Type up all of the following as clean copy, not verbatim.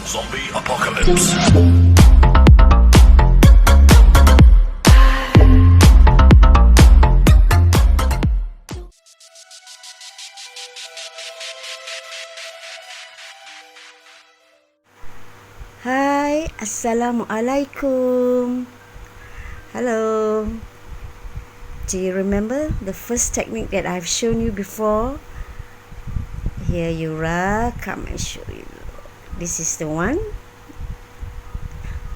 Zombie apocalypse. Hai, Assalamualaikum. Hello. Do you remember the first technique that I've shown you before? Here you are. Come and show you. This is the one.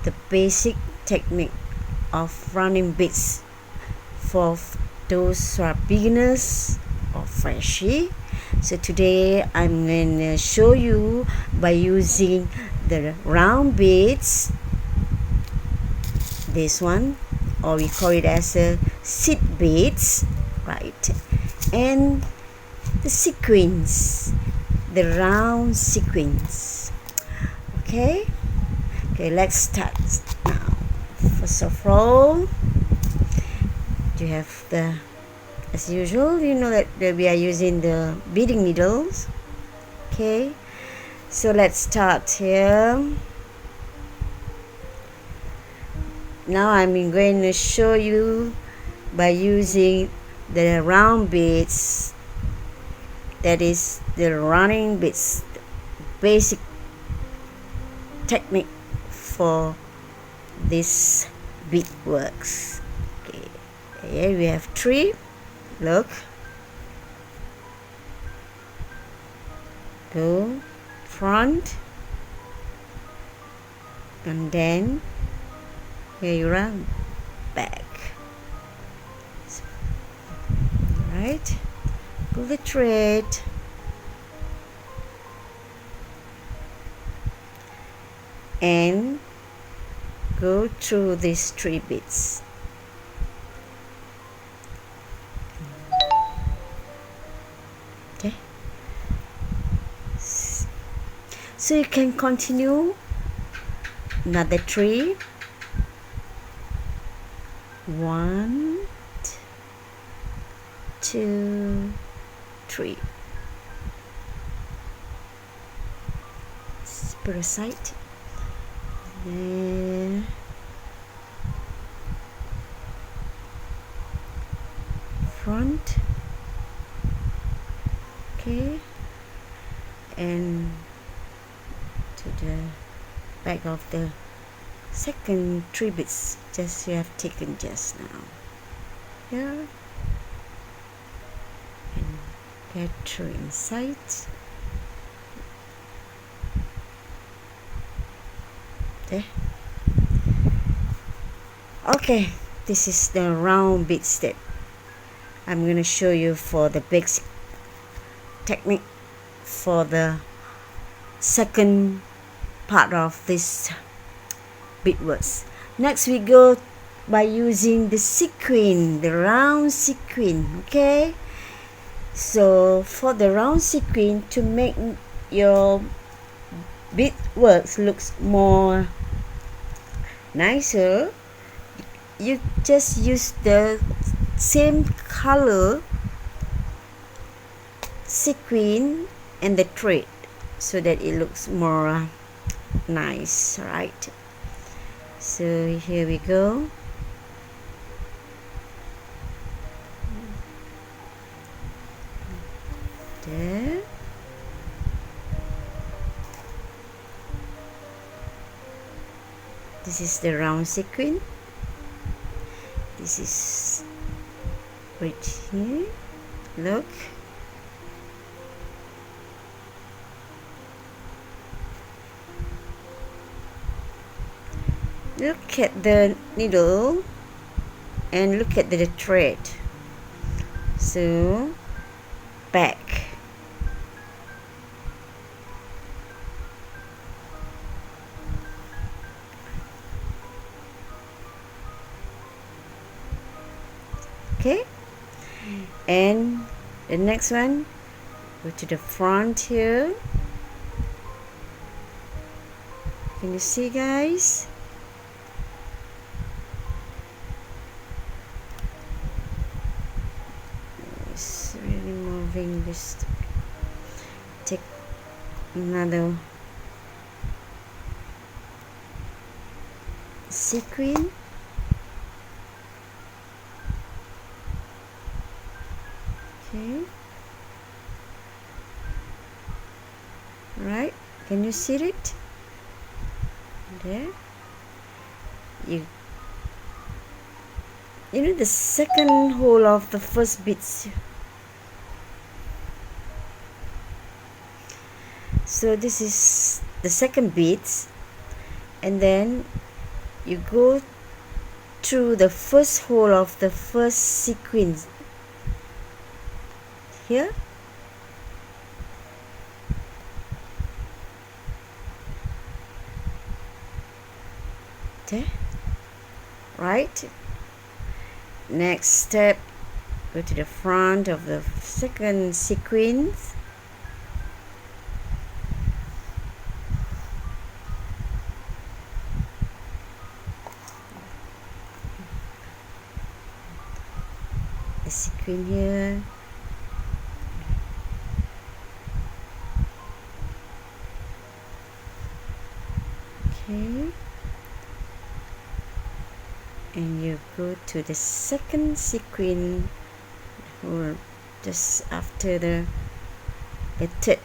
The basic technique of running beads for those who are beginners or freshie. So today I'm going to show you by using the round beads, this one, or we call it as a seed beads, right? And the sequins, the round sequins. Okay, let's start now. First of all, you have the, as usual, you know that we are using the beading needles. Okay, so let's start here. Now I'm going to show you by using the round beads, that is the running beads, basic technique for this bead works. Okay, here we have 3. Look, go front, and then here you run back. Right, pull the thread, and go through these 3 beads. Okay, so you can continue another 3. 1, 2, 3. Put aside. Then front. Okay, and to the back of the second 3 beads just you have taken just now. Here, and get through inside. Okay, this is the round bead step. I'm going to show you for the basic technique for the second part of this beadworks. Next we go by using the sequin, the round sequin. Okay, so for the round sequin, to make your beadworks looks more nicer, you just use the same color sequin and the thread so that it looks more nice, right? So here we go. There. This is the round sequin. This is right here. Look. Look at the needle and look at the thread. So back. Okay, and the next one, go to the front here. Can you see, guys? It's really moving this. Take another sequin. Okay, right, can you see it there? You know the second hole of the first beads. So this is the second beads, and then you go through the first hole of the first sequence here. There, right? Next step, go to the front of the second sequence. The sequin here. Okay. And you go to the second sequin, or just after the third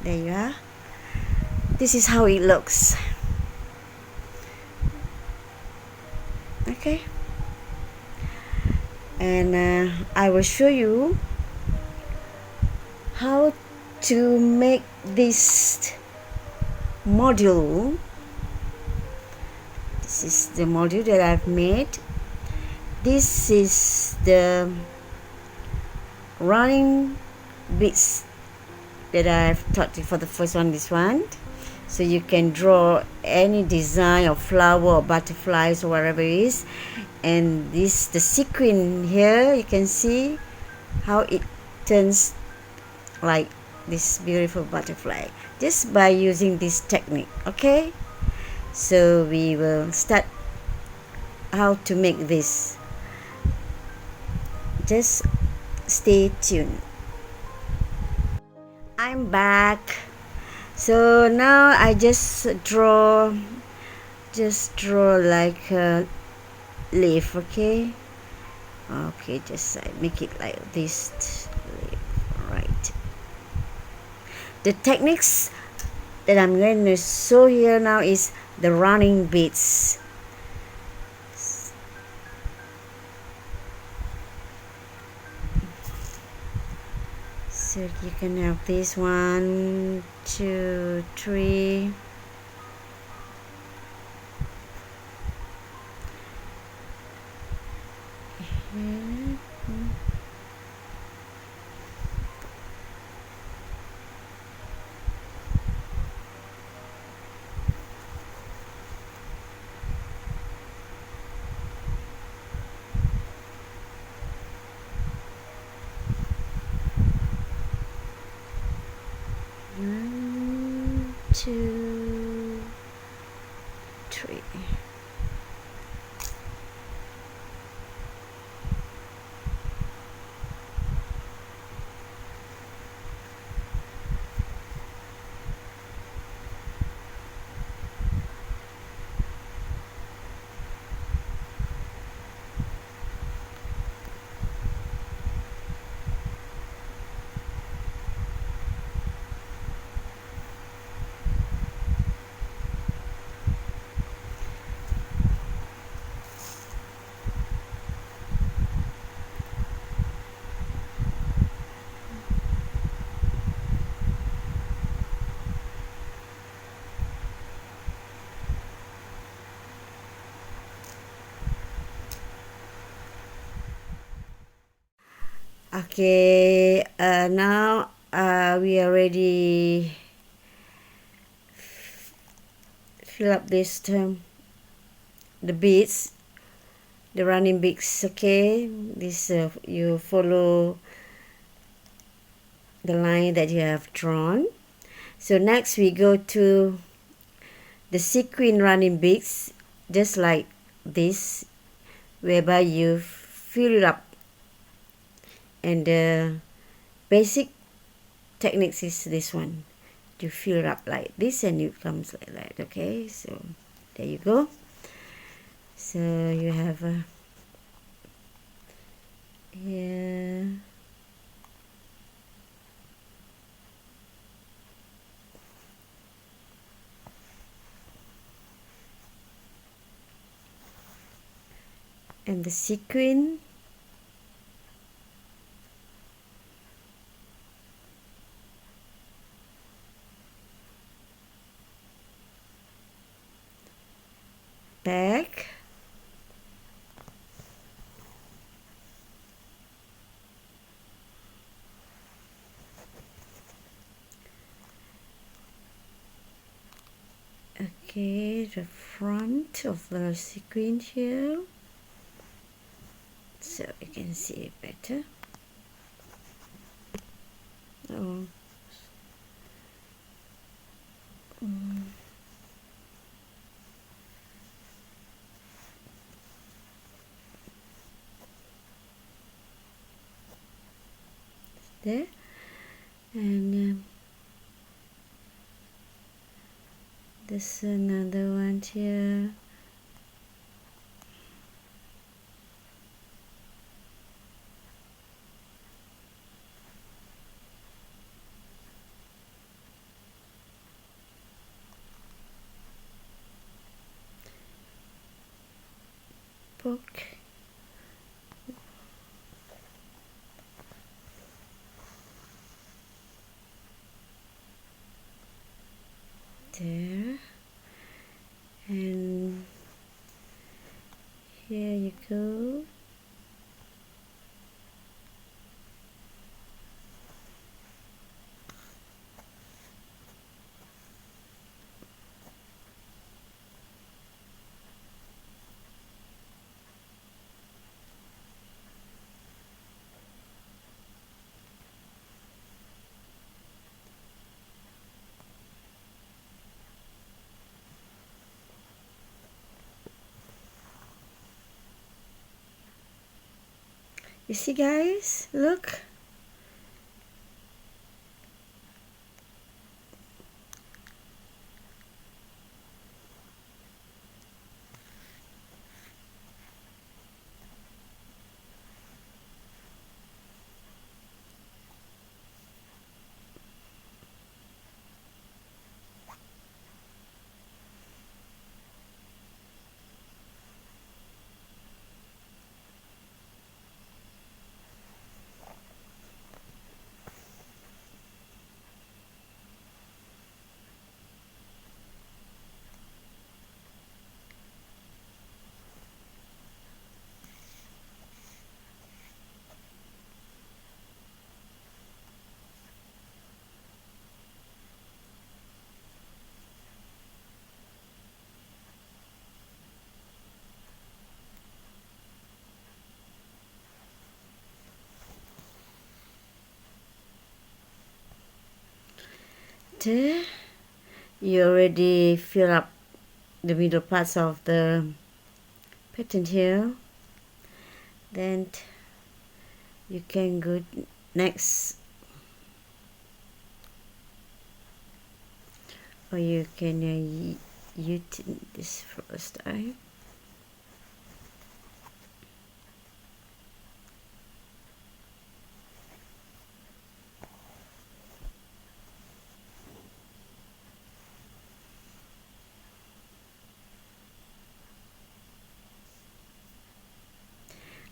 there you are. This is how it looks. Okay, and I will show you how to make this module. This is the module that I've made. This is the running beads that I've taught you for the first one, this one. So you can draw any design of flower or butterflies or whatever it is. And this, the sequin here, you can see how it turns like this beautiful butterfly just by using this technique. Okay, so we will start how to make this. Just stay tuned. I'm back. So now I just draw like a leaf. Okay, just make it like this leaf. Right, the techniques that I'm going to show here now is the running beads. So you can have this 1, 2, 3. One, 2, 3. Okay, now we already fill up this the beads, the running beads. Okay, this you follow the line that you have drawn. So next we go to the sequin running beads, just like this, whereby you fill it up, and the basic techniques is this one. You fill it up like this and it comes like that. Okay, so there you go. So you have a here. And the sequin. Back. Okay, the front of the sequin here, so you can see it better. Oh. There, and this another one here. Poke. There, and here you go. You see, guys, look. There, you already fill up the middle parts of the pattern here. Then you can go next, or you can use this first time.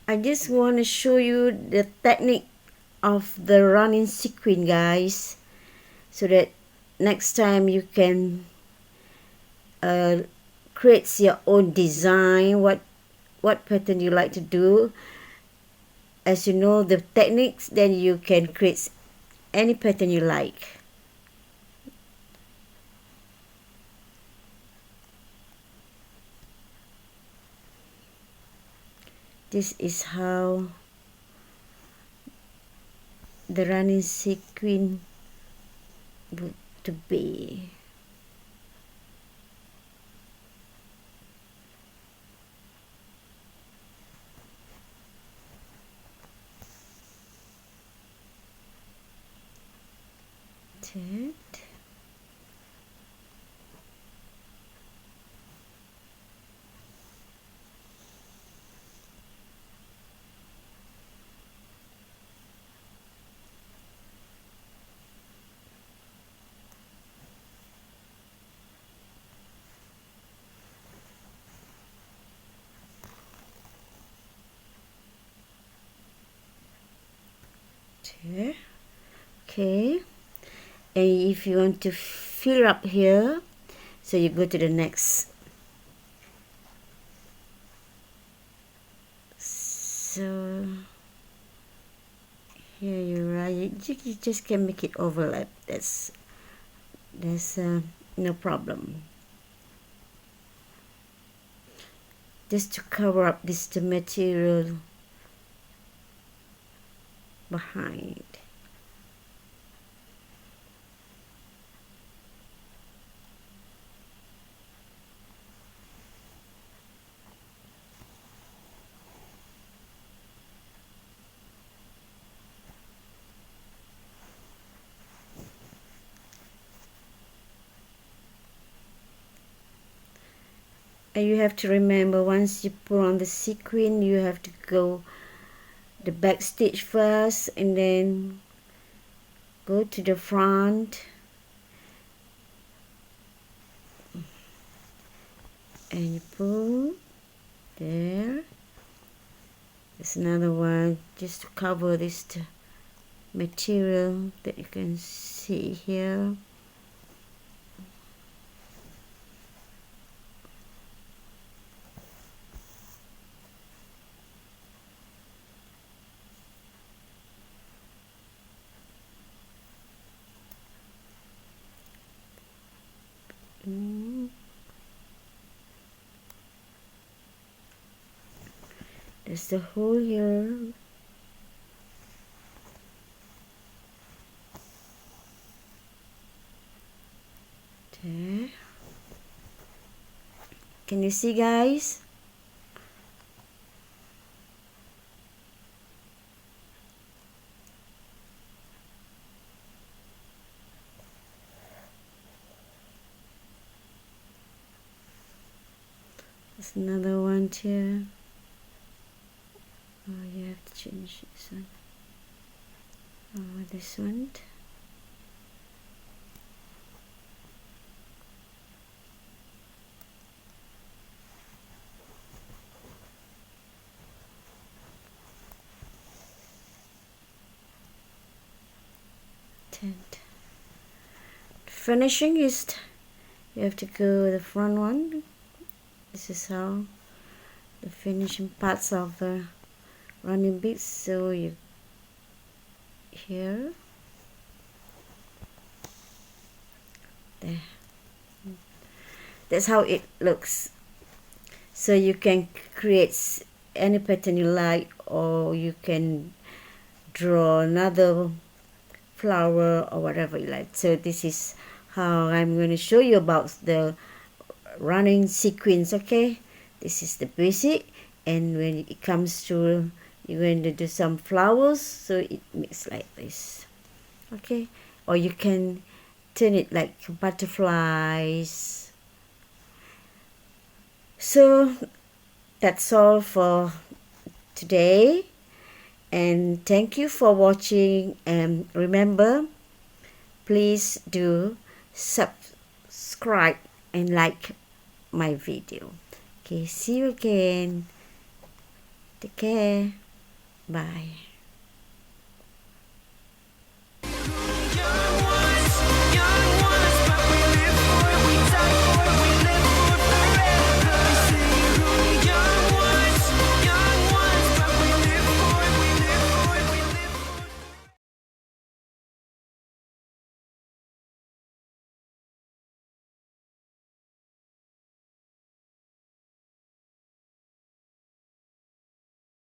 I just want to show you the technique of the running sequin, guys, so that next time you can create your own design, what pattern you like to do. As you know the techniques, then you can create any pattern you like. This is how the running sequin would to be. Good. There. Okay, and if you want to fill up here, so you go to the next. So here you write, you just can make it overlap. That's no problem. Just to cover up this the material behind. And you have to remember, once you put on the sequin, you have to go the back stitch first and then go to the front and you pull there. There's another one just to cover this material that you can see here. There's the hole here. There. Can you see, guys? There's another one here. Oh, you have to change this one. Oh, this one. Finishing is, you have to go the front one. This is how the finishing parts of the running beads. So you here, there. That's how it looks. So you can create any pattern you like, or you can draw another flower or whatever you like. So this is how I'm going to show you about the running sequins. Okay, this is the basic, and when it comes to, you're going to do some flowers, so it makes like this. Okay, or you can turn it like butterflies. So that's all for today, and thank you for watching, and remember, please do subscribe and like my video. Okay, see you again. Take care. Bye.